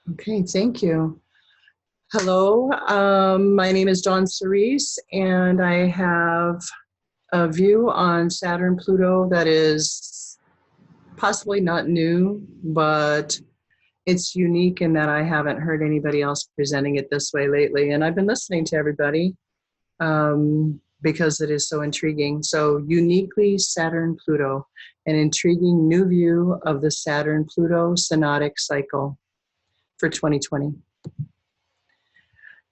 Okay, thank you. Hello, my name is Dawn Cerise, and I have a view on Saturn Pluto that is possibly not new, but it's unique in that I haven't heard anybody else presenting it this way lately. And I've been listening to everybody because it is so intriguing. So, uniquely Saturn Pluto, an intriguing new view of the Saturn Pluto synodic cycle for 2020.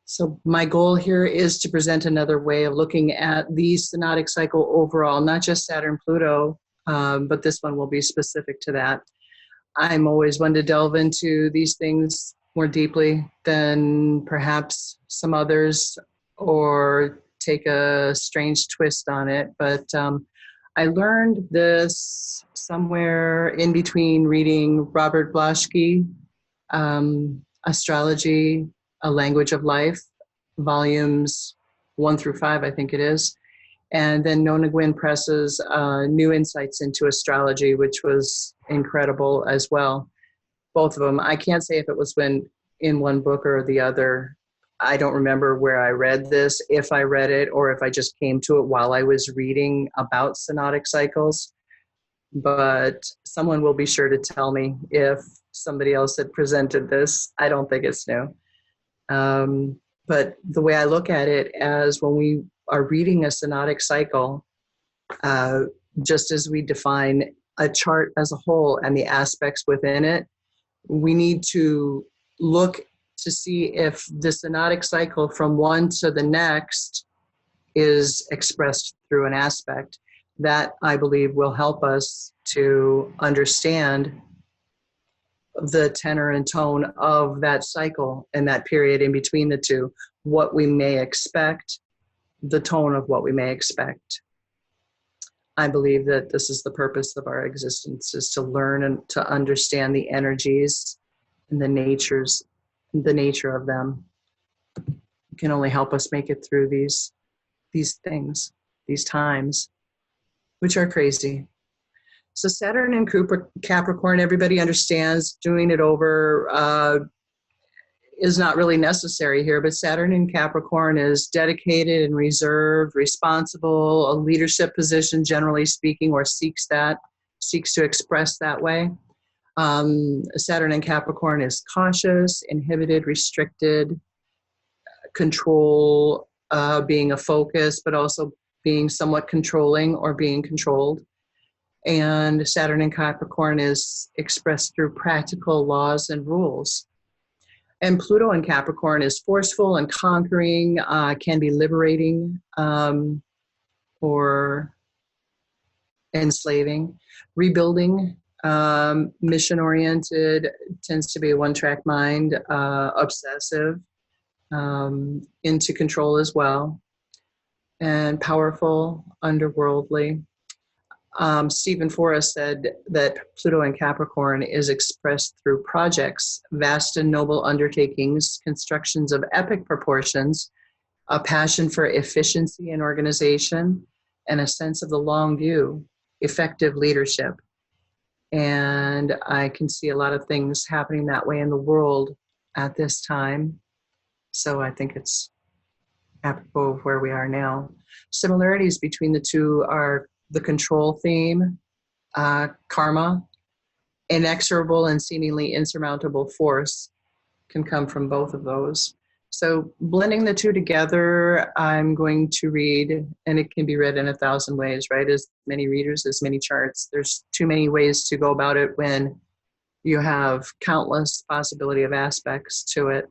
So my goal here is to present another way of looking at the synodic cycle overall, not just Saturn Pluto, but this one will be specific to that. I'm always one to delve into these things more deeply than perhaps some others, or take a strange twist on it. But I learned this somewhere in between reading Robert Blaschke, Astrology, A Language of Life, volumes 1 through 5, I think it is. And then Nona Gwynn Press's New Insights into Astrology, which was incredible as well. Both of them. I can't say if it was in one book or the other. I don't remember where I read this, if I read it, or if I just came to it while I was reading about synodic cycles. But someone will be sure to tell me if somebody else had presented this. I don't think it's new. But the way I look at it, as when we are reading a synodic cycle, just as we define a chart as a whole and the aspects within it, we need to look to see if the synodic cycle from one to the next is expressed through an aspect. That, I believe, will help us to understand the tenor and tone of that cycle and that period in between the two, what we may expect, the tone of what we may expect. I believe that this is the purpose of our existence, is to learn and to understand the energies and the nature of them. It can only help us make it through these things, these times, which are crazy. So Saturn in Capricorn, everybody understands doing it over is not really necessary here, but Saturn in Capricorn is dedicated and reserved, responsible, a leadership position, generally speaking, or seeks to express that way. Saturn in Capricorn is cautious, inhibited, restricted, control, being a focus, but also being somewhat controlling or being controlled. And Saturn in Capricorn is expressed through practical laws and rules. And Pluto in Capricorn is forceful and conquering, can be liberating or enslaving, rebuilding, mission-oriented, tends to be a one-track mind, obsessive, into control as well, and powerful, underworldly. Stephen Forrest said that Pluto in Capricorn is expressed through projects, vast and noble undertakings, constructions of epic proportions, a passion for efficiency and organization, and a sense of the long view, effective leadership. And I can see a lot of things happening that way in the world at this time. So I think it's apropos of where we are now. Similarities between the two are the control theme, karma, inexorable and seemingly insurmountable force can come from both of those. So blending the two together, I'm going to read, and it can be read in 1,000 ways, right? As many readers, as many charts. There's too many ways to go about it when you have countless possibility of aspects to it,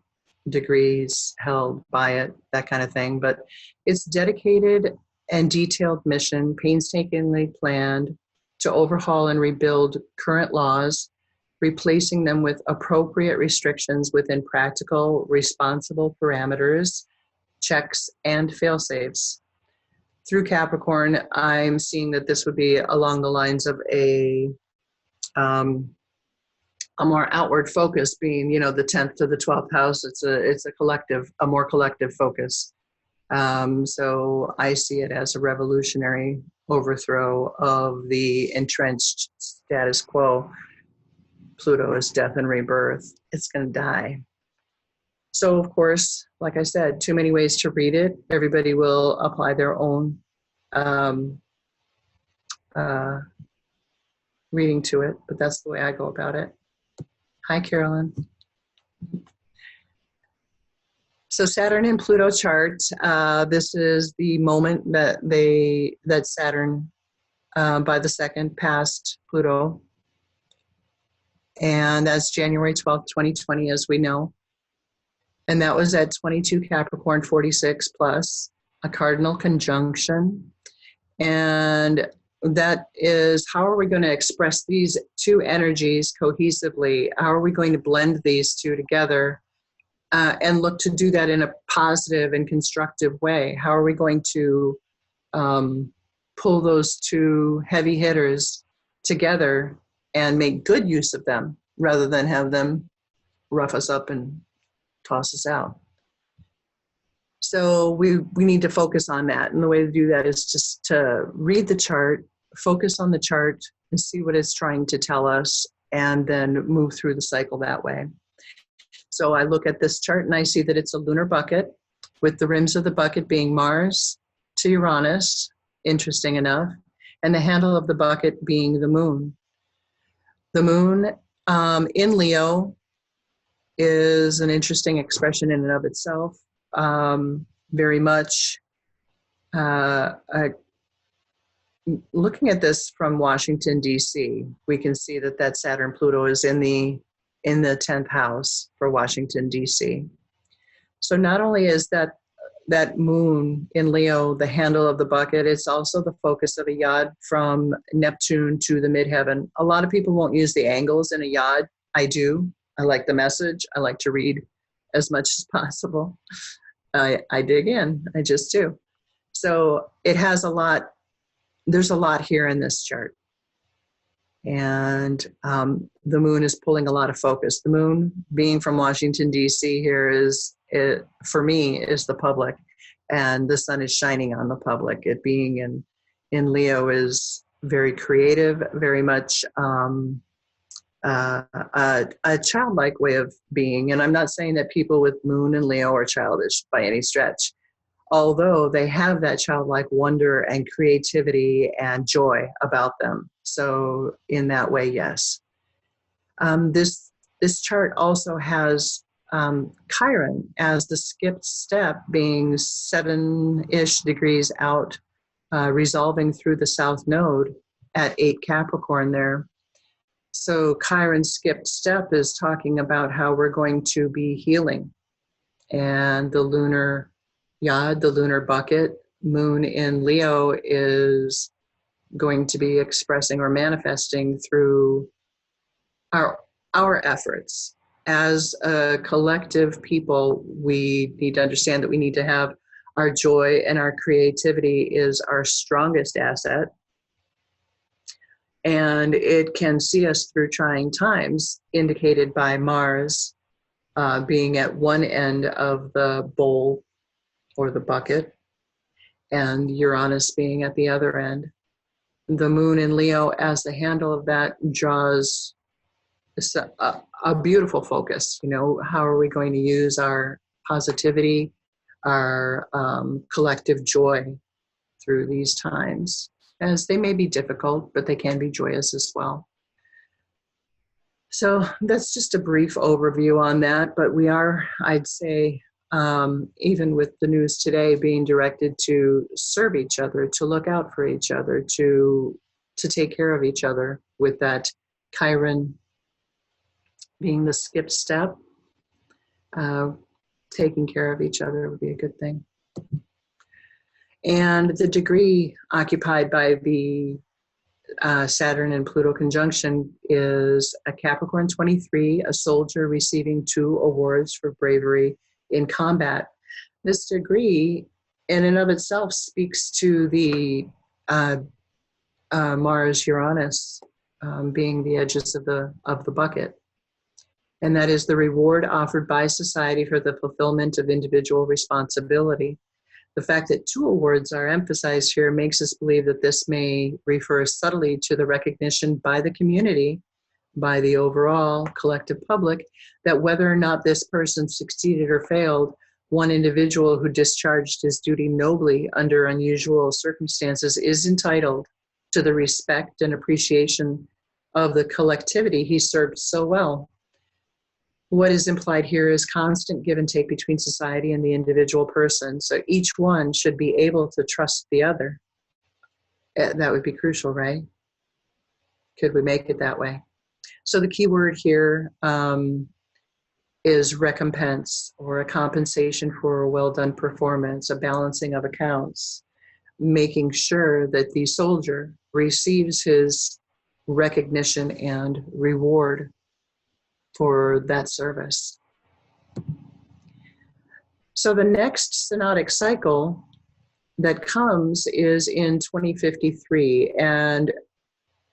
degrees held by it, that kind of thing. But it's dedicated and detailed mission, painstakingly planned, to overhaul and rebuild current laws, replacing them with appropriate restrictions within practical, responsible parameters, checks, and fail-safes. Through Capricorn, I'm seeing that this would be along the lines of a more outward focus, being, the 10th to the 12th house. It's a collective, a more collective focus. So I see it as a revolutionary overthrow of the entrenched status quo. Pluto is death and rebirth. It's going to die. So, of course, like I said, too many ways to read it. Everybody will apply their own reading to it, but that's the way I go about it. Hi, Carolyn. So Saturn and Pluto chart, this is the moment that Saturn by the second passed Pluto. And that's January 12th, 2020, as we know. And that was at 22 Capricorn 46 plus, a cardinal conjunction. And that is, how are we going to express these two energies cohesively? How are we going to blend these two together and look to do that in a positive and constructive way? How are we going to pull those two heavy hitters together and make good use of them rather than have them rough us up and toss us out? So we need to focus on that. And the way to do that is just to read the chart, focus on the chart and see what it's trying to tell us, and then move through the cycle that way. So I look at this chart and I see that it's a lunar bucket, with the rims of the bucket being Mars to Uranus, interesting enough, and the handle of the bucket being the moon. The moon in Leo is an interesting expression in and of itself. Very much looking at this from Washington, D.C., we can see that Saturn Pluto is in the 10th house for Washington, D.C. So not only is that moon in Leo the handle of the bucket, it's also the focus of a yod from Neptune to the midheaven. A lot of people won't use the angles in a yod. I do. I like the message. I like to read as much as possible. I dig in. I just do. So it has a lot. There's a lot here in this chart. And the moon is pulling a lot of focus. The moon, being from Washington, D.C. here, for me, is the public. And the sun is shining on the public. It being in Leo is very creative, very much a childlike way of being. And I'm not saying that people with moon and Leo are childish by any stretch, although they have that childlike wonder and creativity and joy about them. So in that way, yes. This chart also has Chiron as the skipped step, being 7-ish degrees out, resolving through the south node at 8 Capricorn there. So Chiron's skipped step is talking about how we're going to be healing. And the lunar yod, the lunar bucket, moon in Leo, is going to be expressing or manifesting through our efforts. As a collective people, we need to understand that we need to have our joy, and our creativity is our strongest asset. And it can see us through trying times, indicated by Mars being at one end of the bowl or the bucket, and Uranus being at the other end. The moon in Leo as the handle of that draws a beautiful focus. You know, how are we going to use our positivity, our collective joy through these times, as they may be difficult, but they can be joyous as well. So that's just a brief overview on that, but we are, I'd say, even with the news today, being directed to serve each other, to look out for each other, to take care of each other, with that Chiron being the skipped step. Taking care of each other would be a good thing. And the degree occupied by the Saturn and Pluto conjunction is a Capricorn 23, a soldier receiving 2 awards for bravery in combat. This degree in and of itself speaks to the Mars-Uranus being the edges of the bucket. And that is the reward offered by society for the fulfillment of individual responsibility. The fact that 2 awards are emphasized here makes us believe that this may refer subtly to the recognition by the community by the overall collective public, that whether or not this person succeeded or failed, one individual who discharged his duty nobly under unusual circumstances is entitled to the respect and appreciation of the collectivity he served so well. What is implied here is constant give and take between society and the individual person. So each one should be able to trust the other. That would be crucial, right? Could we make it that way? So the key word here is recompense, or a compensation for a well-done performance, a balancing of accounts, making sure that the soldier receives his recognition and reward for that service. So the next synodic cycle that comes is in 2053, and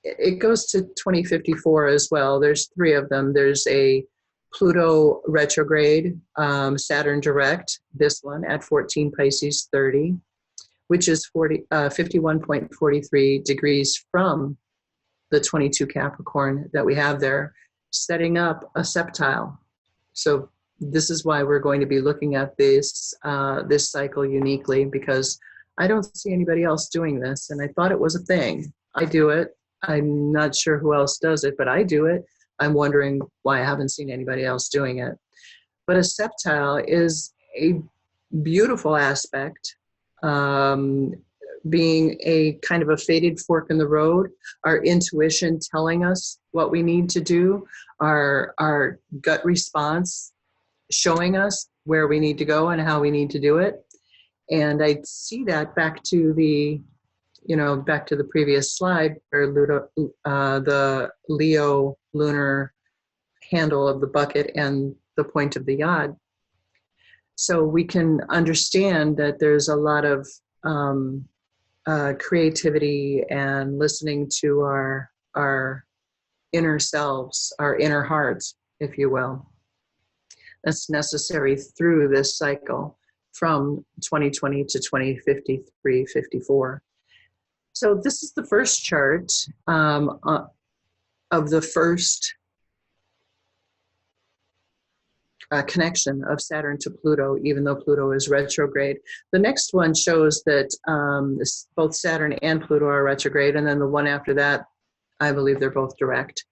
it goes to 2054 as well. There's 3 of them. There's a Pluto retrograde, Saturn direct, this one at 14 Pisces 30, which is 51.43 degrees from the 22 Capricorn that we have there, setting up a septile. So this is why we're going to be looking at this, this cycle uniquely, because I don't see anybody else doing this, and I thought it was a thing. I do it. I'm not sure who else does it, but I do it. I'm wondering why I haven't seen anybody else doing it. But a septile is a beautiful aspect, being a kind of a fated fork in the road, our intuition telling us what we need to do, our gut response showing us where we need to go and how we need to do it. And I see that back to the, back to the previous slide, where the Leo lunar handle of the bucket and the point of the yod. So we can understand that there's a lot of creativity and listening to our inner selves, our inner hearts, if you will. That's necessary through this cycle from 2020 to 2053, 54. So this is the first chart of the first connection of Saturn to Pluto, even though Pluto is retrograde. The next one shows that both Saturn and Pluto are retrograde, and then the one after that, I believe they're both direct.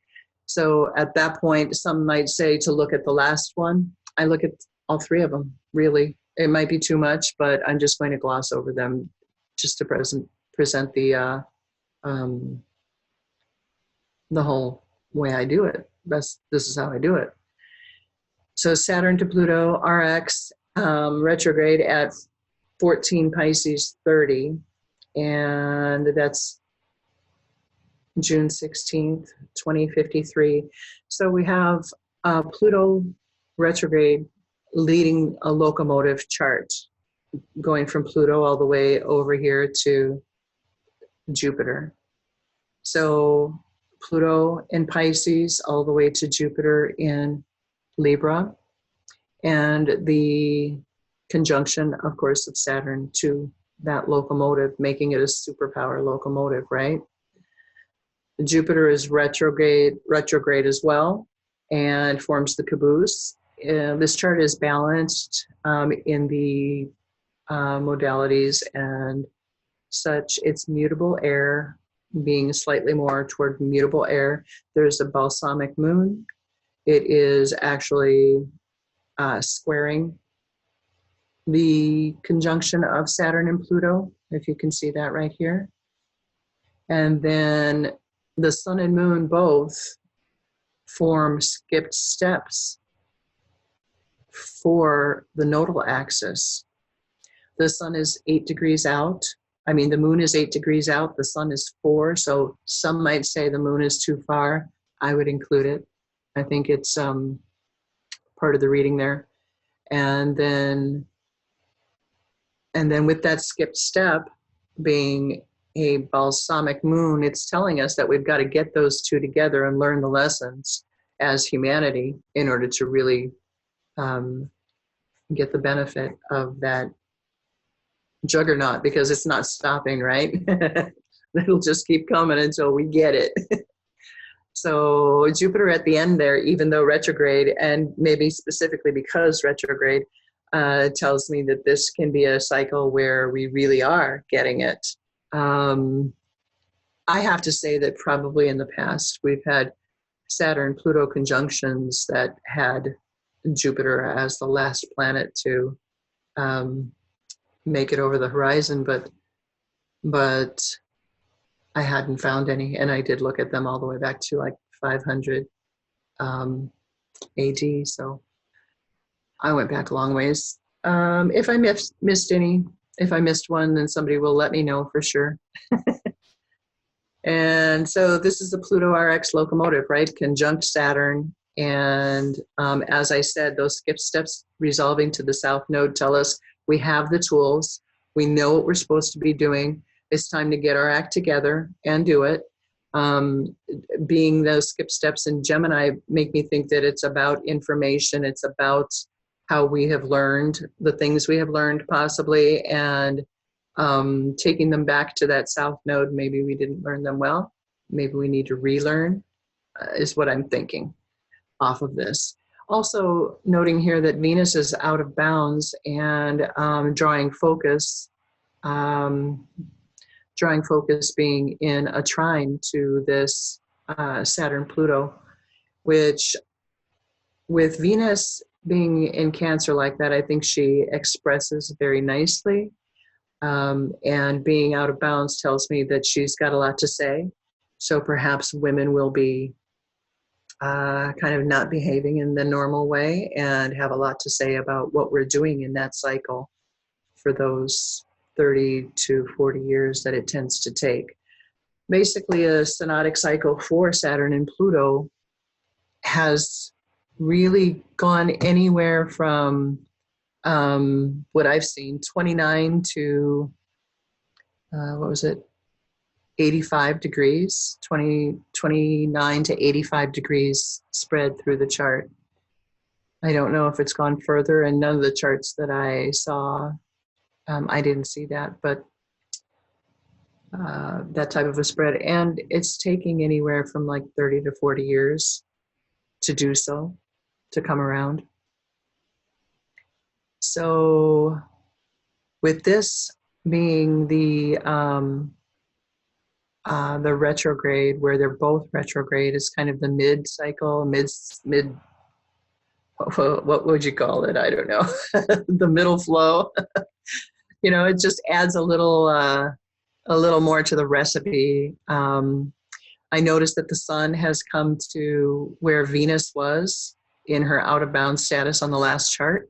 So at that point, some might say to look at the last one. I look at all 3 of them, really. It might be too much, but I'm just going to gloss over them just to present the whole way I do it. This is how I do it. So Saturn to Pluto, RX, retrograde at 14 Pisces 30, and that's June 16th, 2053. So we have Pluto retrograde leading a locomotive chart, going from Pluto all the way over here to Jupiter. So Pluto in Pisces all the way to Jupiter in Libra, and the conjunction, of course, of Saturn to that locomotive, making it a superpower locomotive, right? Jupiter is retrograde as well, and forms the caboose. This chart is balanced in the modalities and such. It's mutable air, being slightly more toward mutable air. There's a balsamic moon. It is actually squaring the conjunction of Saturn and Pluto, if you can see that right here. And then the sun and moon both form skipped steps for the nodal axis. The sun is 8 degrees out. I mean, the moon is 8 degrees out, the sun is 4. So some might say the moon is too far. I would include it. I think it's part of the reading there. And then with that skipped step being a balsamic moon, it's telling us that we've got to get those 2 together and learn the lessons as humanity in order to really get the benefit of that juggernaut, because it's not stopping, right? It'll just keep coming until we get it. So Jupiter at the end there, even though retrograde, and maybe specifically because retrograde, tells me that this can be a cycle where we really are getting it. I have to say that probably in the past we've had Saturn Pluto conjunctions that had Jupiter as the last planet to make it over the horizon, but I hadn't found any, and I did look at them all the way back to like 500 AD. So I went back a long ways. If I missed any, if I missed one, then somebody will let me know for sure. And so this is the Pluto RX locomotive, right? Conjunct Saturn. And as I said, those skip steps resolving to the south node tell us we have the tools. We know what we're supposed to be doing. It's time to get our act together and do it. Being those skip steps in Gemini make me think that it's about information. It's about how we have learned, the things we have learned possibly, and taking them back to that south node. Maybe we didn't learn them well. Maybe we need to relearn, is what I'm thinking off of this. Also noting here that Venus is out of bounds and drawing focus being in a trine to this Saturn Pluto, which with Venus being in Cancer like that, I think she expresses very nicely. And being out of bounds tells me that she's got a lot to say. So perhaps women will be kind of not behaving in the normal way and have a lot to say about what we're doing in that cycle for those 30 to 40 years that it tends to take. Basically, a synodic cycle for Saturn and Pluto has really gone anywhere from what I've seen, 29 to, 85 degrees, 29 to 85 degrees spread through the chart. I don't know if it's gone further, and none of the charts that I saw, I didn't see that, but that type of a spread. And it's taking anywhere from like 30 to 40 years to do so, to come around. So with this being the retrograde, where they're both retrograde, is kind of the mid cycle, mid, what would you call it? I don't know. The middle flow. You know, it just adds a little more to the recipe. I noticed that the sun has come to where Venus was in her out of bounds status on the last chart.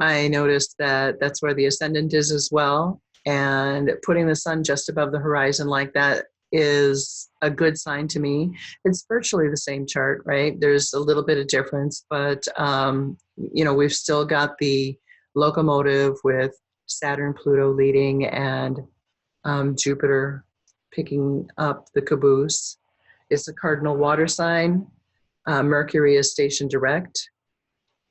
I noticed that that's where the ascendant is as well. And putting the sun just above the horizon like that is a good sign to me. It's virtually the same chart, right? There's a little bit of difference, but you know, we've still got the locomotive with Saturn, Pluto leading, and Jupiter picking up the caboose. It's a cardinal water sign. Mercury is stationed direct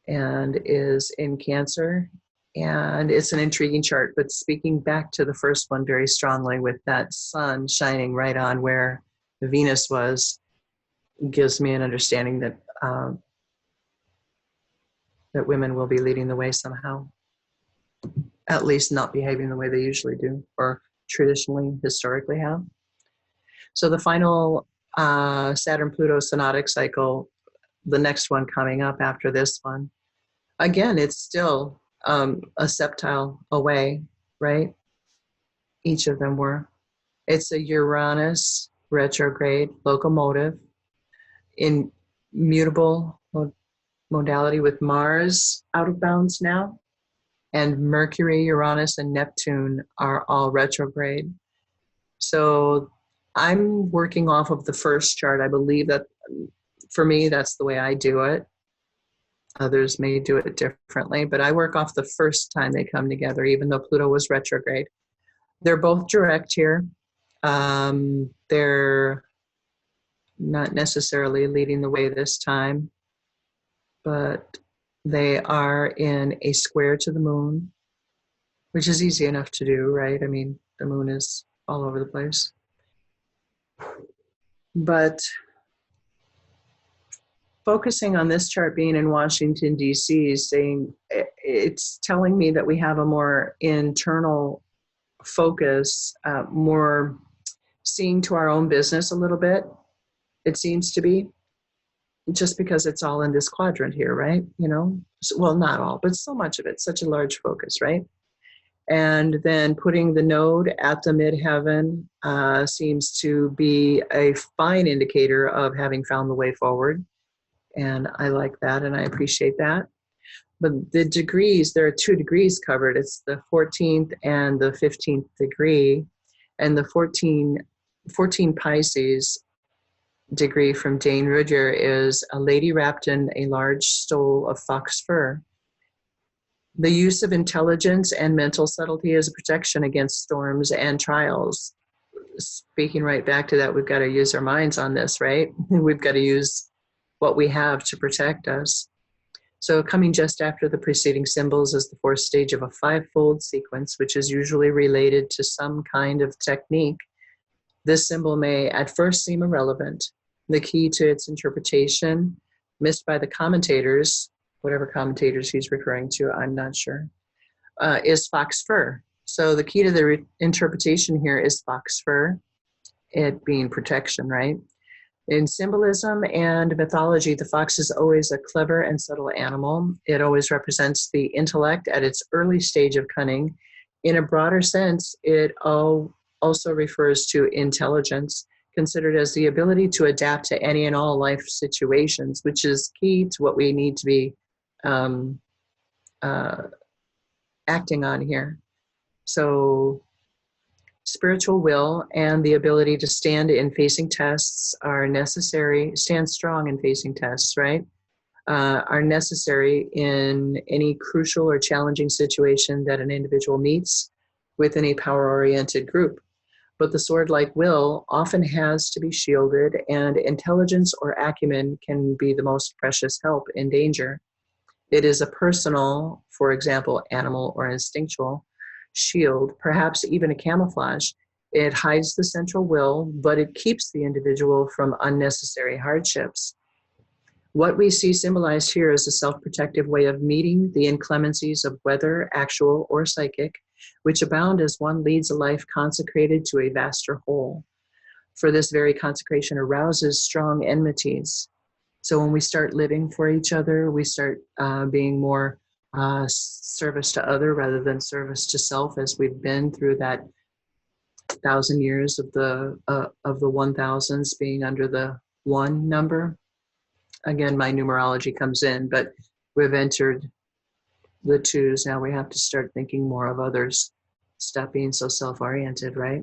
and is in Cancer. And it's an intriguing chart, but speaking back to the first one very strongly, with that sun shining right on where Venus was, gives me an understanding that that women will be leading the way somehow, at least not behaving the way they usually do or traditionally, historically have. So the final Saturn-Pluto synodic cycle, the next one coming up after this one, again, it's still a septile away, right? Each of them were. It's a Uranus retrograde locomotive in mutable modality with Mars out of bounds now. And Mercury, Uranus, and Neptune are all retrograde. So I'm working off of the first chart. I believe that for me, that's the way I do it. Others may do it differently, but I work off the first time they come together, even though Pluto was retrograde. They're both direct here. They're not necessarily leading the way this time, but they are in a square to the moon, which is easy enough to do, right? I mean, the moon is all over the place. But focusing on this chart being in Washington, D.C., saying it's telling me that we have a more internal focus, more seeing to our own business a little bit, it seems to be, just because it's all in this quadrant here, right? You know, well, not all, but so much of it, such a large focus, right? And then putting the node at the midheaven seems to be a fine indicator of having found the way forward. And I like that and I appreciate that. But the degrees, there are 2 degrees covered. It's the 14th and the 15th degree. And the 14 Pisces degree from Dane Rudyard is a lady wrapped in a large stole of fox fur. The use of intelligence and mental subtlety as a protection against storms and trials. Speaking right back to that, we've got to use our minds on this, right? We've got to use what we have to protect us. So coming just after the preceding symbols is the 4th stage of a 5-fold sequence, which is usually related to some kind of technique. This symbol may at first seem irrelevant. The key to its interpretation, missed by the commentators, whatever commentators he's referring to, I'm not sure, is fox fur. So the key to the interpretation here is fox fur, it being protection, right? In symbolism and mythology, the fox is always a clever and subtle animal. It always represents the intellect at its early stage of cunning. In a broader sense, it also refers to intelligence, considered as the ability to adapt to any and all life situations, which is key to what we need to be acting on here. So spiritual will and the ability to stand in facing tests are necessary, stand strong in facing tests, right? Are necessary in any crucial or challenging situation that an individual meets within a power-oriented group. But the sword-like will often has to be shielded, and intelligence or acumen can be the most precious help in danger. It is a personal, for example, animal or instinctual shield, perhaps even a camouflage. It hides the central will, but it keeps the individual from unnecessary hardships. What we see symbolized here is a self-protective way of meeting the inclemencies of weather, actual or psychic, which abound as one leads a life consecrated to a vaster whole. For this very consecration arouses strong enmities. So when we start living for each other, we start being more service to other rather than service to self, as we've been through that 1,000 years of the 1000s being under the 1 number. Again, my numerology comes in, but we've entered the 2s. Now we have to start thinking more of others. Stop being so self-oriented, right?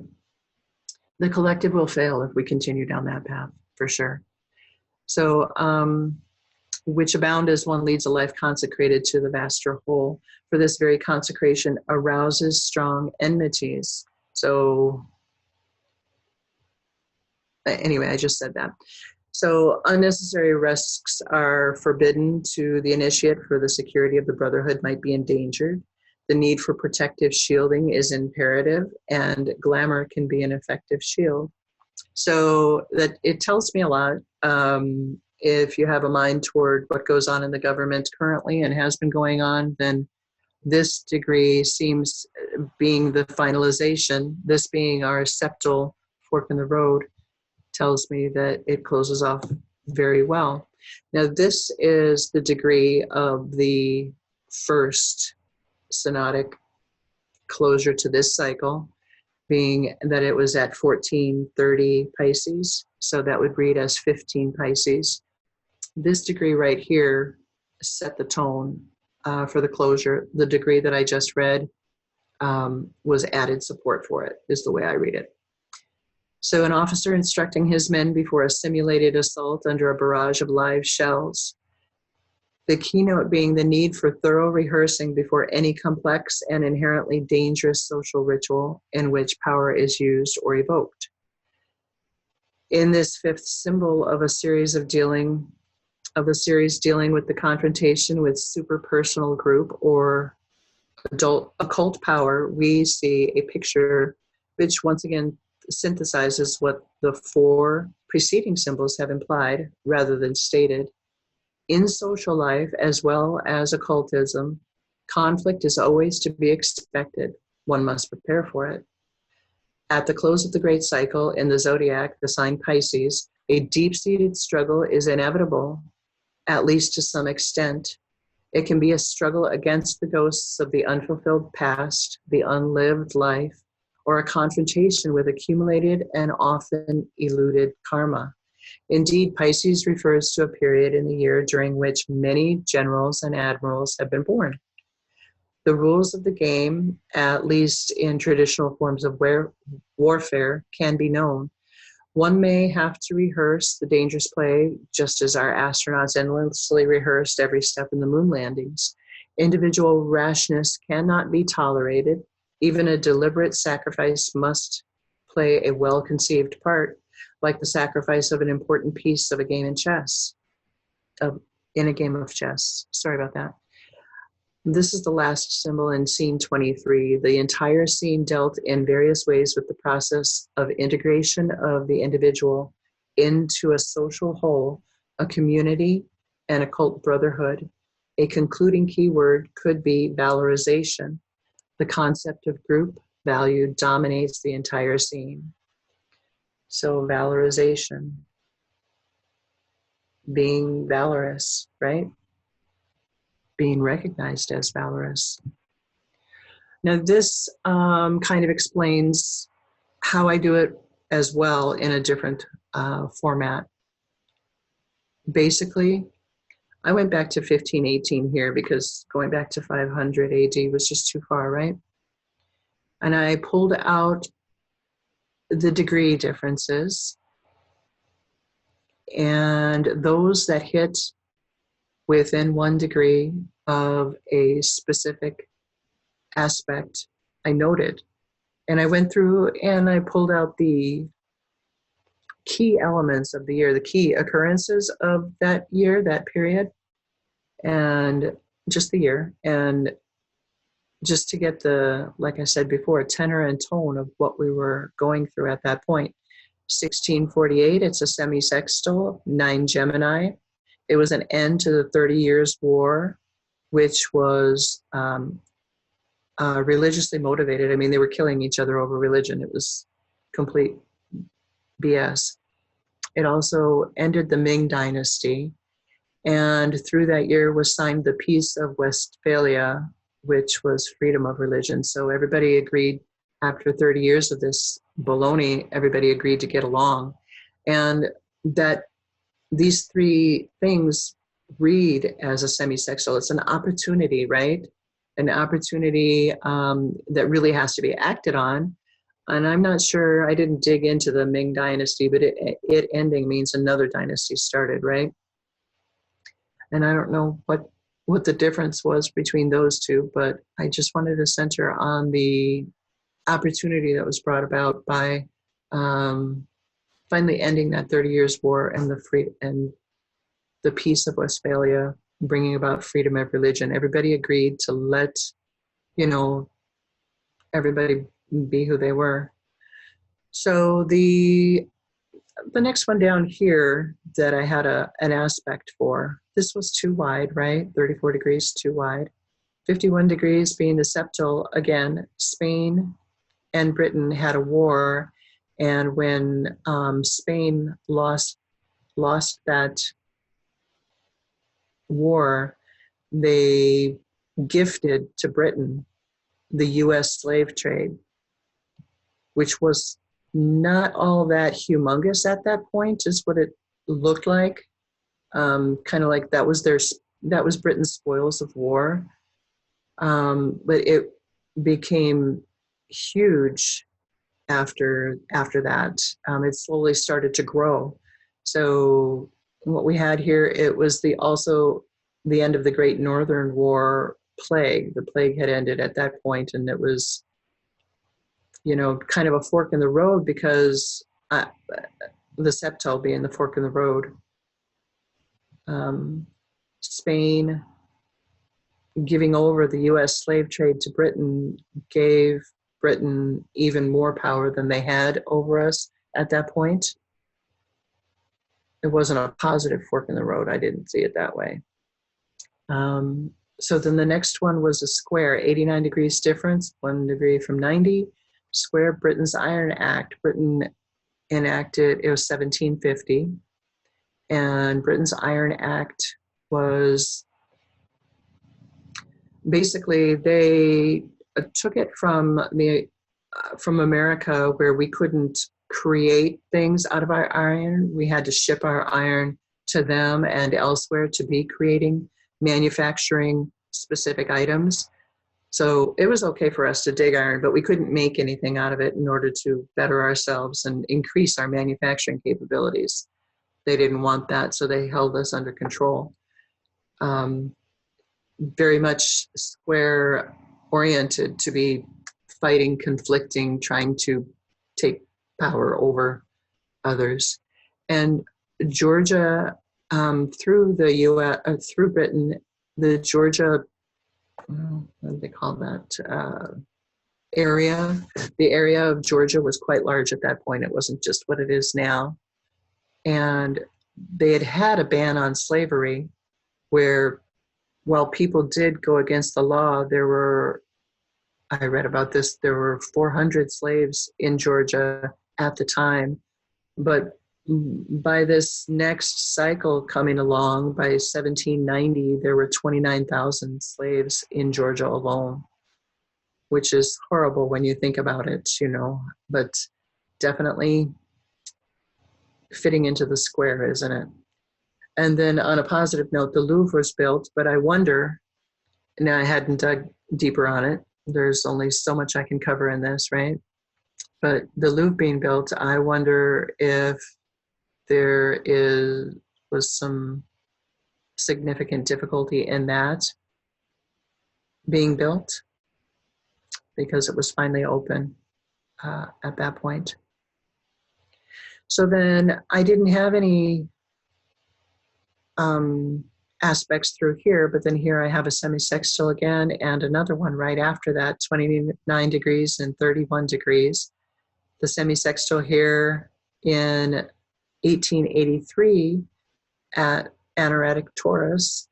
The collective will fail if we continue down that path, for sure. So, which abound as one leads a life consecrated to the vaster whole. For this very consecration arouses strong enmities. So, anyway, I just said that. So unnecessary risks are forbidden to the initiate, for the security of the brotherhood might be endangered. The need for protective shielding is imperative, and glamour can be an effective shield. So that it tells me a lot. If you have a mind toward what goes on in the government currently and has been going on, then this degree seems being the finalization, this being our septile fork in the road, tells me that it closes off very well. Now, this is the degree of the first synodic closure to this cycle, being that it was at 1430 Pisces. So that would read as 15 Pisces. This degree right here set the tone for the closure. The degree that I just read was added support for it, is the way I read it. So an officer instructing his men before a simulated assault under a barrage of live shells. The keynote being the need for thorough rehearsing before any complex and inherently dangerous social ritual in which power is used or evoked. In this 5th symbol of a series dealing with the confrontation with superpersonal group or occult power, we see a picture which once again synthesizes what the 4 preceding symbols have implied rather than stated. In social life, as well as occultism, conflict is always to be expected. One must prepare for it. At the close of the great cycle in the zodiac, the sign Pisces, a deep-seated struggle is inevitable, at least to some extent. It can be a struggle against the ghosts of the unfulfilled past, the unlived life, or a confrontation with accumulated and often eluded karma. Indeed, Pisces refers to a period in the year during which many generals and admirals have been born. The rules of the game, at least in traditional forms of warfare, can be known. One may have to rehearse the dangerous play, just as our astronauts endlessly rehearsed every step in the moon landings. Individual rashness cannot be tolerated. Even a deliberate sacrifice must play a well-conceived part, like the sacrifice of an important piece of a game in chess, in a game of chess. Sorry about that. This is the last symbol in scene 23. The entire scene dealt in various ways with the process of integration of the individual into a social whole, a community, and a cult brotherhood. A concluding keyword could be valorization. The concept of group value dominates the entire scene. So valorization, being valorous, right? Being recognized as valorous. Now this kind of explains how I do it as well in a different format. Basically, I went back to 1518 here because going back to 500 AD was just too far, right? And I pulled out the degree differences and those that hit within 1 degree of a specific aspect, I noted. And I went through and I pulled out the key elements of the year, the key occurrences of that year, that period, and just the year. And just to get the, like I said before, tenor and tone of what we were going through at that point. 1648, it's a semi-sextile, 9 Gemini. It was an end to the 30 Years' War, which was religiously motivated. I mean, they were killing each other over religion. It was complete BS. It also ended the Ming Dynasty. And through that year was signed the Peace of Westphalia, which was freedom of religion. So everybody agreed, after 30 years of this baloney, everybody agreed to get along. And that these 3 things read as a semi-sextile. It's an opportunity, right? An opportunity that really has to be acted on. And I'm not sure, I didn't dig into the Ming Dynasty, but it ending means another dynasty started, right? And I don't know what the difference was between those two, but I just wanted to center on the opportunity that was brought about by finally ending that 30 Years' War and the Peace of Westphalia, bringing about freedom of religion. Everybody agreed to let, everybody be who they were. So the next one down here that I had an aspect for, this was too wide, right? 34 degrees, too wide. 51 degrees being the septile, again, Spain and Britain had a war. And when Spain lost that war, they gifted to Britain the US slave trade, which was not all that humongous at that point, is what it looked like. Kind of like that was Britain's spoils of war. But it became huge after that. It slowly started to grow. So what we had here, it was also the end of the Great Northern War plague. The plague had ended at that point, and it was, kind of a fork in the road, because the septile being the fork in the road. Spain giving over the US slave trade to Britain gave Britain even more power than they had over us at that point. it wasn't a positive fork in the road. I didn't see it that way. So then the next one was a square, 89 degrees difference, 1 degree from 90. Square, Britain's Iron Act. Britain enacted, it was 1750. And Britain's Iron Act was basically, they took it from America, where we couldn't create things out of our iron. We had to ship our iron to them and elsewhere to be creating, manufacturing specific items. So it was okay for us to dig iron, but we couldn't make anything out of it in order to better ourselves and increase our manufacturing capabilities. They didn't want that, so they held us under control. Very much square oriented, to be fighting, conflicting, trying to take power over others. And Georgia, through the U.S., through Britain, the Georgia, what do they call that, area? The area of Georgia was quite large at that point. It wasn't just what it is now. And they had had a ban on slavery, where while people did go against the law, there were, I read about this, there were 400 slaves in Georgia at the time. But by this next cycle coming along, by 1790, there were 29,000 slaves in Georgia alone, which is horrible when you think about it, you know, but definitely fitting into the square, isn't it? And then on a positive note, the Louvre was built, but I wonder, now I hadn't dug deeper on it. There's only so much I can cover in this, right? But the Louvre being built, I wonder if there was some significant difficulty in that being built, because it was finally open at that point. So then I didn't have any aspects through here, but then here I have a semi-sextile again, and another one right after that, 29 degrees and 31 degrees. The semi-sextile here in 1883 at Anaretic Taurus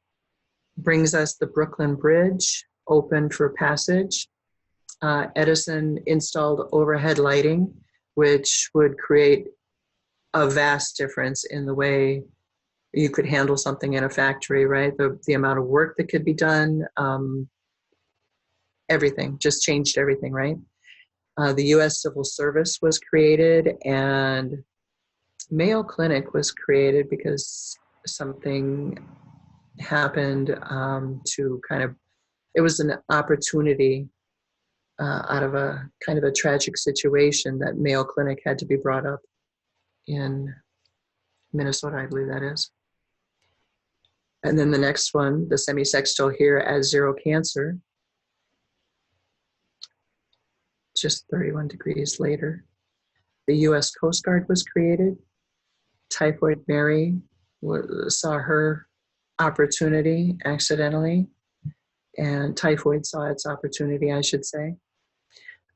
brings us the Brooklyn Bridge, open for passage. Edison installed overhead lighting, which would create a vast difference in the way you could handle something in a factory, right? The amount of work that could be done, everything, just changed everything, right? The U.S. Civil Service was created, and Mayo Clinic was created because something happened to kind of, it was an opportunity out of a kind of a tragic situation that Mayo Clinic had to be brought up in Minnesota, I believe that is. And then the next one, the semi-sextile here as zero Cancer, just 31 degrees later. The U.S. Coast Guard was created. Typhoid Mary saw her opportunity accidentally, and typhoid saw its opportunity, I should say.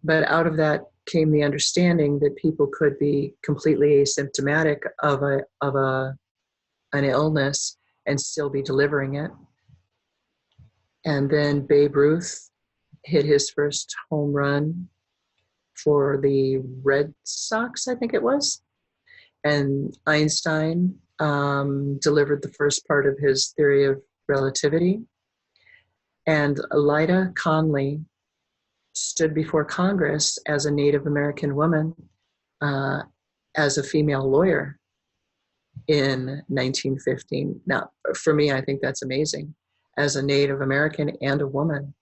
But out of that came the understanding that people could be completely asymptomatic of an illness and still be delivering it. And then Babe Ruth hit his first home run for the Red Sox, I think it was. And Einstein delivered the first part of his theory of relativity. And Lyda Conley stood before Congress as a Native American woman, as a female lawyer in 1915. Now, for me, I think that's amazing. As a Native American and a woman,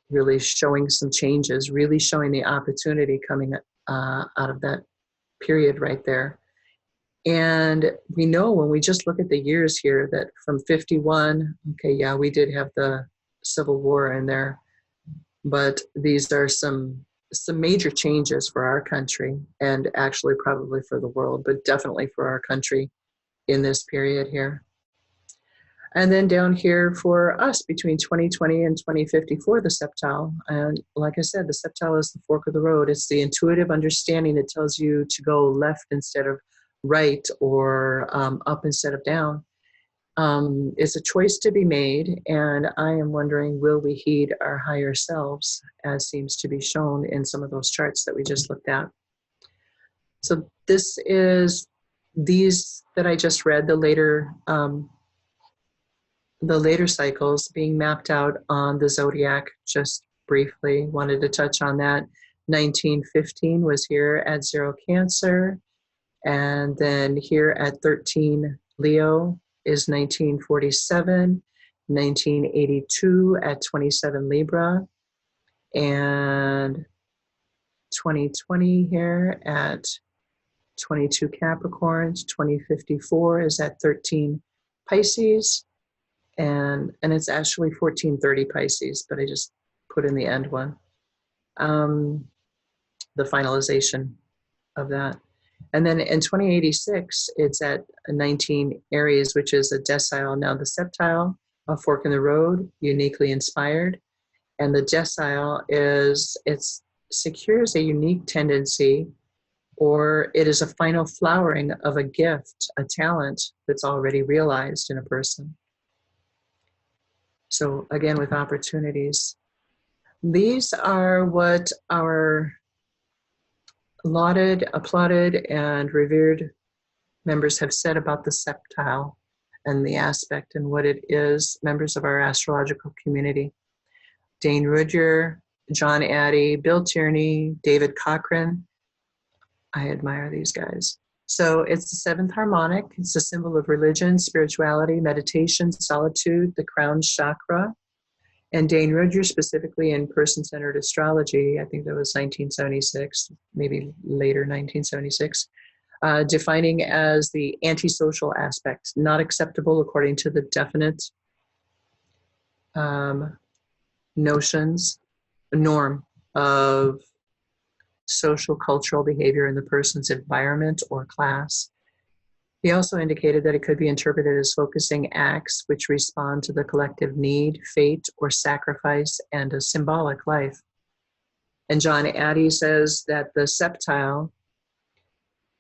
really showing some changes, really showing the opportunity coming out of that period right there. And we know when we just look at the years here that from 51, okay, yeah, we did have the Civil War in there, but these are some major changes for our country, and actually probably for the world, but definitely for our country in this period here. And then down here for us between 2020 and 2054, the septile. And like I said, the septile is the fork of the road. It's the intuitive understanding that tells you to go left instead of right or up instead of down. It's a choice to be made, and I am wondering, will we heed our higher selves, as seems to be shown in some of those charts that we just looked at. So this is these that I just read, the later cycles being mapped out on the zodiac. Just briefly wanted to touch on that. 1915 was here at 0 Cancer, and then here at 13 Leo is 1947, 1982 at 27 Libra, and 2020 here at 22 Capricorns. 2054 is at 13 Pisces, and it's actually 1430 Pisces, but I just put in the end one, the finalization of that. And then in 2086, it's at 19 Aries, which is a decile. Now the septile, a fork in the road, uniquely inspired. And the decile secures a unique tendency, or it is a final flowering of a gift, a talent that's already realized in a person. So again, with opportunities. These are what our lauded, applauded, and revered members have said about the septile and the aspect and what it is, members of our astrological community. Dane Rudger, John Addy, Bill Tierney, David Cochran. I admire these guys. So it's the seventh harmonic. It's a symbol of religion, spirituality, meditation, solitude, the crown chakra. And Dane Rudger, specifically in person-centered astrology, I think that was 1976, maybe later 1976, defining as the antisocial aspect, not acceptable according to the definite norm of social cultural behavior in the person's environment or class. He also indicated that it could be interpreted as focusing acts which respond to the collective need, fate, or sacrifice, and a symbolic life. And John Addy says that the septile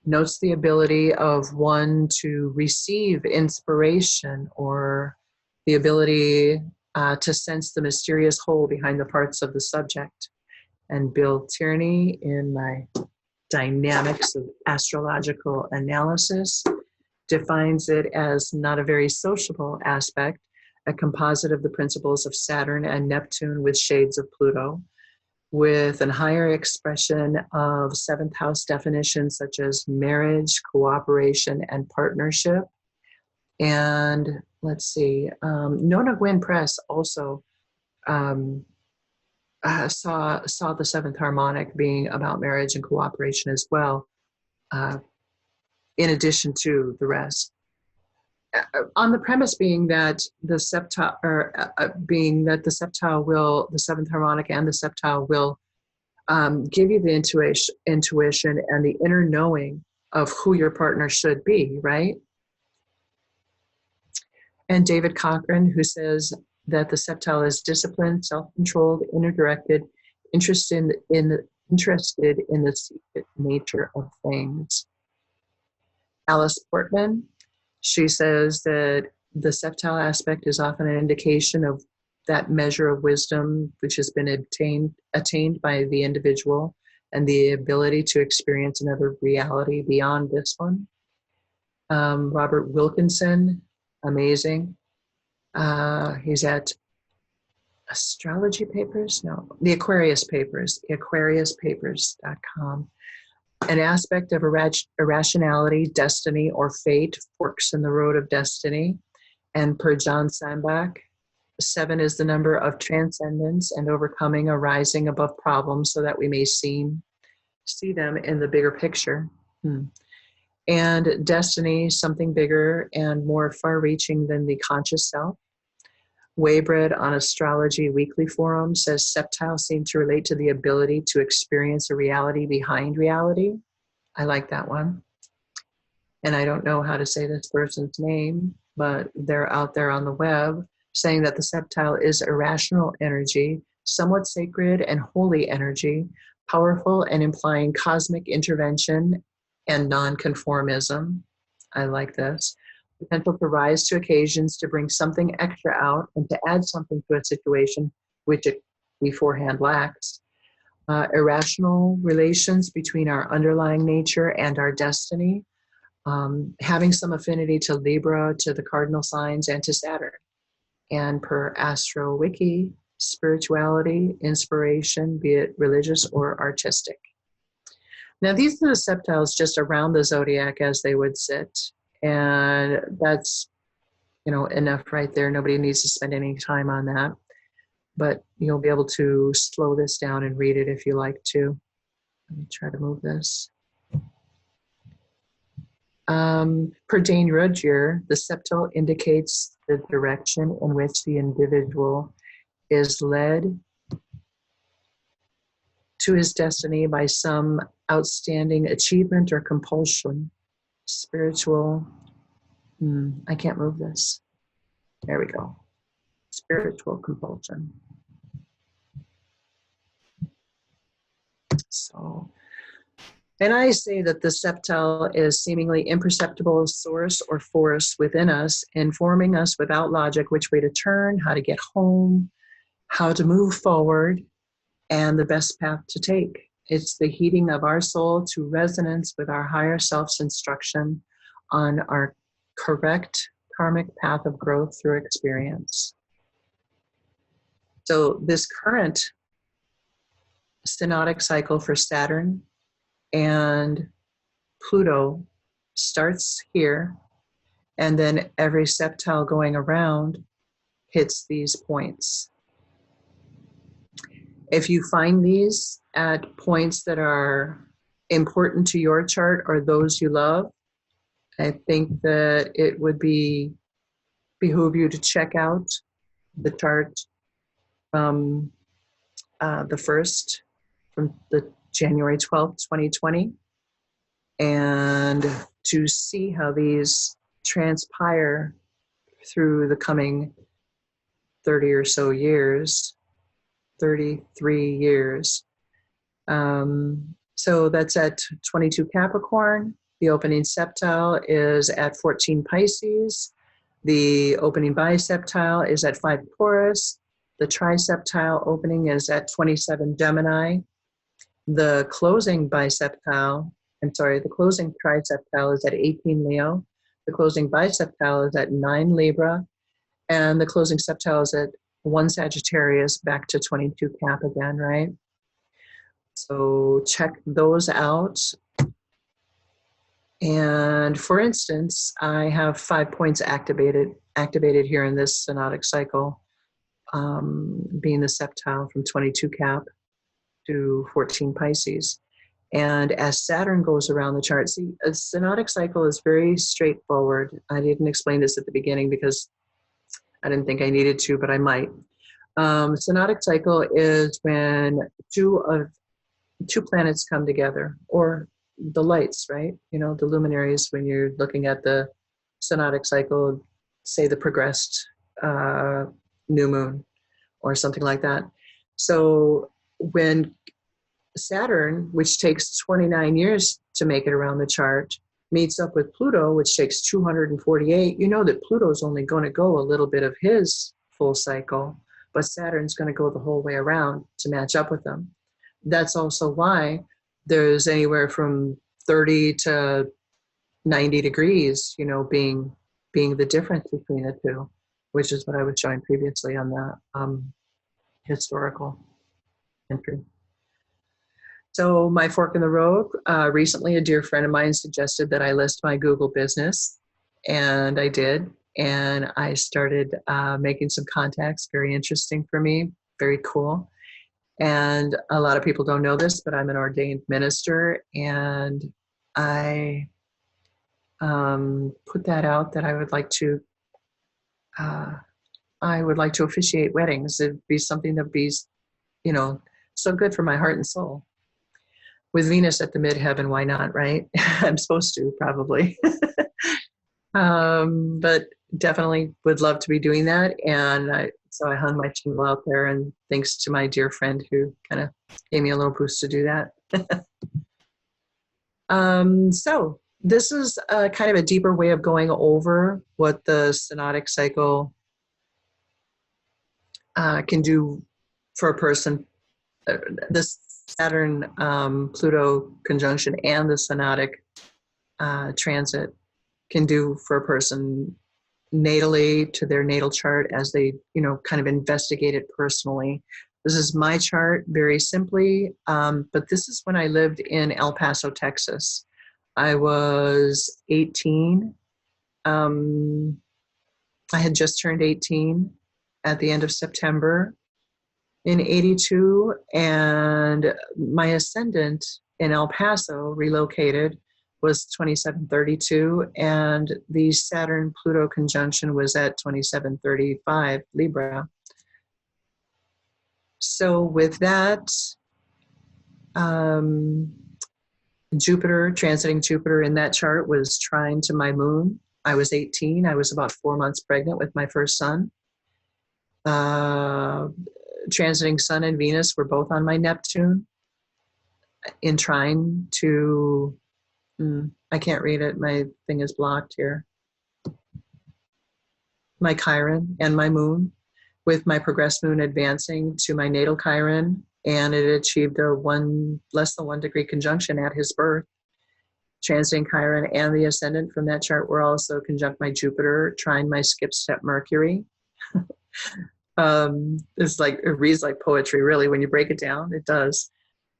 notes the ability of one to receive inspiration, or the ability to sense the mysterious whole behind the parts of the subject. And Bill Tierney, in my Dynamics of Astrological Analysis, defines it as not a very sociable aspect, a composite of the principles of Saturn and Neptune with shades of Pluto, with a higher expression of seventh house definitions such as marriage, cooperation, and partnership. And let's see, Nona Gwynn Press also saw the seventh harmonic being about marriage and cooperation as well, in addition to the rest, on the premise being that the septile, the seventh harmonic and the septile will give you the intuition and the inner knowing of who your partner should be, right? And David Cochran, who says that the septile is disciplined, self-controlled, inner-directed, interested in the secret nature of things. Alice Portman, she says that the septile aspect is often an indication of that measure of wisdom which has been attained by the individual, and the ability to experience another reality beyond this one. Robert Wilkinson, amazing. He's at Astrology Papers? No, the Aquarius Papers, aquariuspapers.com. An aspect of irrationality, destiny, or fate, forks in the road of destiny. And per John Sandbach, 7 is the number of transcendence and overcoming, arising above problems so that we may see them in the bigger picture. And destiny, something bigger and more far-reaching than the conscious self. Waybread on Astrology Weekly Forum says septiles seem to relate to the ability to experience a reality behind reality. I like that one. And I don't know how to say this person's name, but they're out there on the web saying that the septile is irrational energy, somewhat sacred and holy energy, powerful and implying cosmic intervention and nonconformism. I like this. Potential to rise to occasions, to bring something extra out and to add something to a situation which it beforehand lacks. Irrational relations between our underlying nature and our destiny. Having some affinity to Libra, to the cardinal signs, and to Saturn. And per Astro Wiki, spirituality, inspiration, be it religious or artistic. Now, these are the septiles just around the zodiac as they would sit. And that's, enough right there. Nobody needs to spend any time on that. But you'll be able to slow this down and read it if you like to. Let me try to move this. Per Dane Rudgier, the septile indicates the direction in which the individual is led to his destiny by some outstanding achievement or compulsion. Spiritual, I can't move this. There we go. Spiritual compulsion. So, and I say that the septile is seemingly imperceptible source or force within us, informing us without logic which way to turn, how to get home, how to move forward, and the best path to take. It's the heating of our soul to resonance with our higher self's instruction on our correct karmic path of growth through experience. So this current synodic cycle for Saturn and Pluto starts here, and then every septile going around hits these points. If you find these at points that are important to your chart or those you love, I think that it would behoove you to check out the chart from the first, from the January 12th, 2020, and to see how these transpire through the coming 30 or so years, 33 years. So that's at 22 Capricorn. The opening septile is at 14 Pisces. The opening biseptile is at 5 Taurus. The triseptile opening is at 27 Gemini. The closing triseptile is at 18 Leo. The closing biseptile is at 9 Libra. And the closing septile is at 1 Sagittarius, back to 22 Cap again, right? So check those out. And for instance, I have 5 points activated here in this synodic cycle, being the septile from 22 Cap to 14 Pisces. And as Saturn goes around the chart, see, a synodic cycle is very straightforward. I didn't explain this at the beginning because I didn't think I needed to, but I might. Synodic cycle is when two planets come together, or the lights, right? The luminaries, when you're looking at the synodic cycle, say the progressed new moon or something like that. So when Saturn, which takes 29 years to make it around the chart, meets up with Pluto, which takes 248, you know that Pluto's only going to go a little bit of his full cycle, but Saturn's going to go the whole way around to match up with them. That's also why there's anywhere from 30 to 90 degrees, being the difference between the two, which is what I was showing previously on the historical entry. So my fork in the road, recently a dear friend of mine suggested that I list my Google business, and I did. And I started making some contacts, very interesting for me, very cool. And a lot of people don't know this, but I'm an ordained minister, and I put that out that I would like to officiate weddings. It'd be something that'd be, so good for my heart and soul. With Venus at the midheaven, why not, right? I'm supposed to, probably. But definitely would love to be doing that. And so I hung my shingle out there, and thanks to my dear friend who kind of gave me a little boost to do that. So this is kind of a deeper way of going over what the synodic cycle can do for a person. This Saturn Pluto conjunction and the synodic transit can do for a person natally to their natal chart as they, kind of investigate it personally. This is my chart very simply, but this is when I lived in El Paso, Texas. I was 18. I had just turned 18 at the end of September in 82, and my ascendant in El Paso relocated was 2732, and the Saturn-Pluto conjunction was at 2735 Libra. So with that, Jupiter, transiting Jupiter in that chart was trine to my moon. I was 18. I was about 4 months pregnant with my first son. Transiting Sun and Venus were both on my Neptune in trine to, I can't read it. My thing is blocked here. My Chiron and my moon, with my progressed moon advancing to my natal Chiron, and it achieved a less than 1 degree conjunction at his birth. Transiting Chiron and the ascendant from that chart were also conjunct my Jupiter, trine my skip-step Mercury. It reads like poetry, really. When you break it down, it does.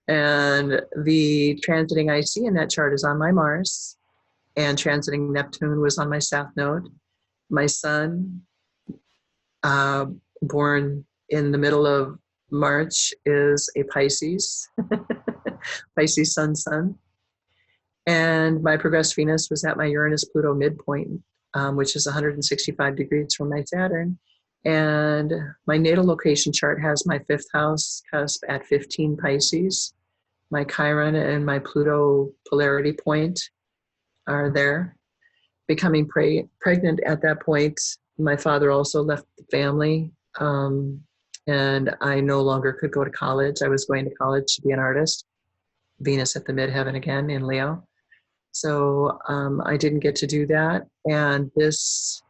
And the transiting I see in that chart is on my Mars, and transiting Neptune was on my South Node. My son, born in the middle of March, is a Pisces, Pisces sun. And my progressed Venus was at my Uranus-Pluto midpoint, which is 165 degrees from my Saturn. And my natal location chart has my 5th house cusp at 15 Pisces. My Chiron and my Pluto polarity point are there. Becoming pregnant at that point, my father also left the family, and I no longer could go to college. I was going to college to be an artist. Venus at the midheaven again in Leo. So I didn't get to do that. And this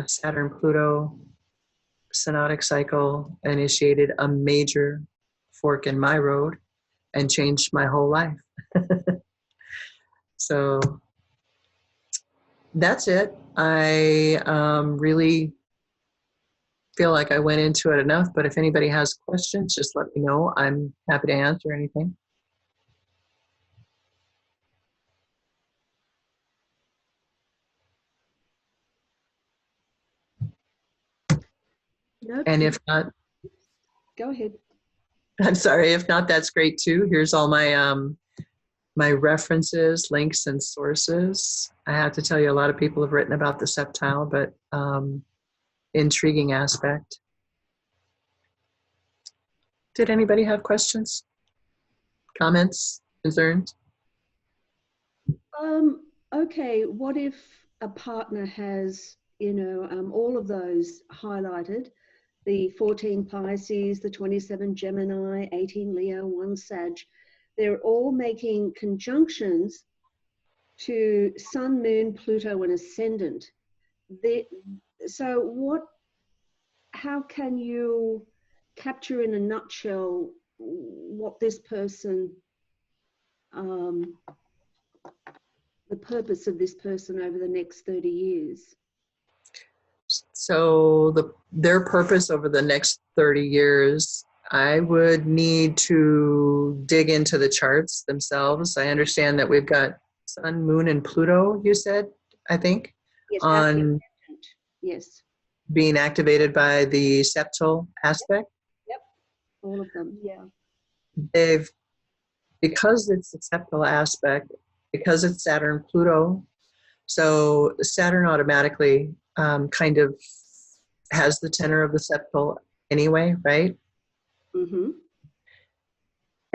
Saturn-Pluto synodic cycle initiated a major fork in my road and changed my whole life. So that's it. I really feel like I went into it enough, but if anybody has questions, just let me know. I'm happy to answer anything. Nope. And if not, go ahead. I'm sorry, if not, that's great too. Here's all my my references, links, and sources. I have to tell you, a lot of people have written about the septile, but intriguing aspect. Did anybody have questions, comments, concerns? Okay, what if a partner has, all of those highlighted, the 14 Pisces, the 27 Gemini, 18 Leo, 1 Sag, they're all making conjunctions to Sun, Moon, Pluto, and Ascendant. How can you capture in a nutshell what this person, the purpose of this person over the next 30 years? So their purpose over the next 30 years, I would need to dig into the charts themselves. I understand that we've got Sun, Moon, and Pluto, you said, I think, Yes, on yes, being activated by the septile aspect. Yep, all of them, yeah. Because it's a septile aspect, because it's Saturn, Pluto, so Saturn automatically kind of has the tenor of the septile anyway, right? Mm-hmm.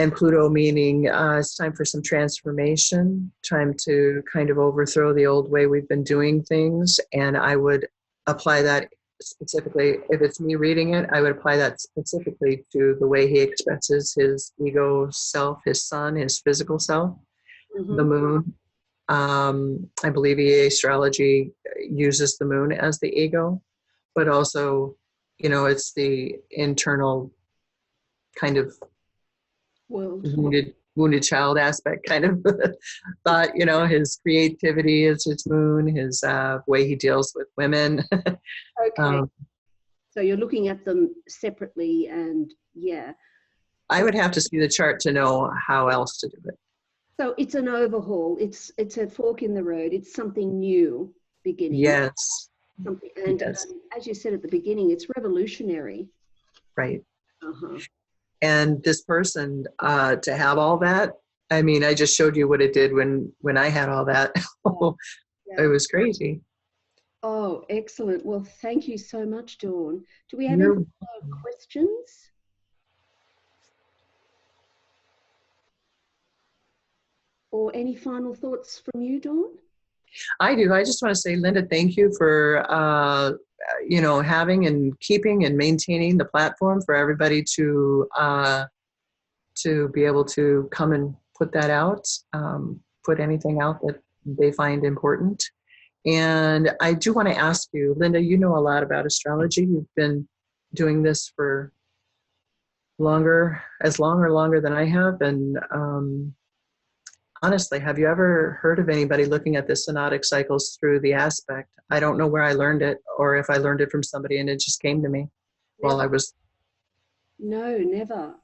And Pluto meaning it's time for some transformation, time to kind of overthrow the old way we've been doing things. And I would apply that specifically, if it's me reading it, I would apply that specifically to the way he expresses his ego self, his son, his physical self. the moon. I believe EA astrology uses the moon as the ego, but also, you know, it's the internal kind of World. wounded child aspect kind of thought, you know, his creativity is his moon, his way he deals with women. Okay. So you're looking at them separately, and yeah. I would have to see the chart to know how else to do it. So it's an overhaul. It's a fork in the road. It's something new beginning. Yes. Something, and Yes. as you said at the beginning, it's revolutionary. Right. Uh-huh. And this person, to have all that, I mean, I just showed you what it did when I had all that. Yeah. It was crazy. Oh, excellent. Well, thank you so much, Dawn. Do we have You're any questions? Or any final thoughts from you, Dawn? I do. I just want to say, Linda, thank you for, you know, having and keeping and maintaining the platform for everybody to be able to come and put that out, put anything out that they find important. And I do want to ask you, Linda, you know a lot about astrology. You've been doing this for as long or longer than I have. And honestly, have you ever heard of anybody looking at the synodic cycles through the aspect? I don't know where I learned it or if I learned it from somebody and it just came to me while I was. No, never.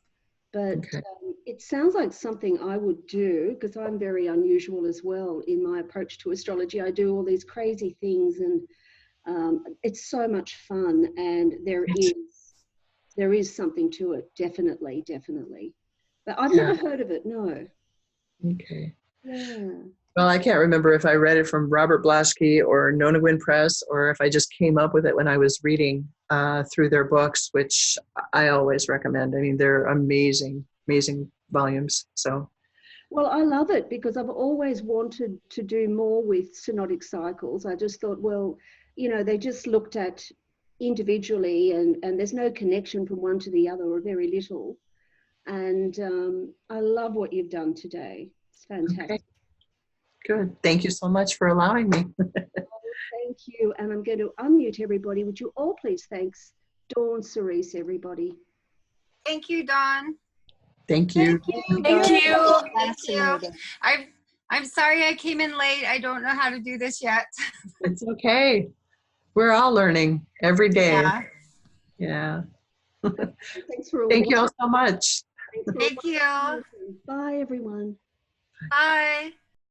But Okay. it sounds like something I would do, because I'm very unusual as well in my approach to astrology. I do all these crazy things, and it's so much fun, and there is something to it, definitely, definitely. But I've never heard of it, no. Okay. Yeah. Well, I can't remember if I read it from Robert Blaschke or Nona Gwynn Press, or if I just came up with it when I was reading through their books, which I always recommend. I mean, they're amazing, amazing volumes. So, Well, I love it because I've always wanted to do more with synodic cycles. I just thought, well, you know, they just looked at individually, and there's no connection from one to the other, or very little. And I love what you've done today. It's fantastic. okay, good. Thank you so much for allowing me. Thank you. And I'm going to unmute everybody. Would you all please thanks Dawn, Cerise, everybody. Thank you, Dawn. Thank you. Thank you. Thank you. I'm sorry I came in late. I don't know how to do this yet. It's okay. We're all learning every day. Yeah. Yeah. Thanks for all. Thank you all so much. Thank you. Bye, everyone. Bye.